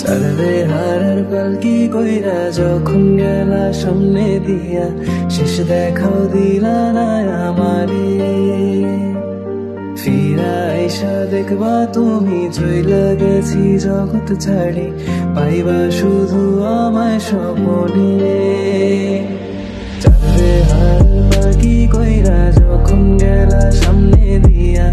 চাঁদরে হারার পালকি কইরা যখন গেলা সামনে দিয়া, শেষ দেখাও দিলা না আমারে। ফিরা আইসা দেখবা তুমি চইলা গেছি জগৎ ছাড়ি, পাইবা শুধু আমায় স্বপনে। চাঁদরে হারার পালকি কইরা যখন গেলা সামনে দিয়া,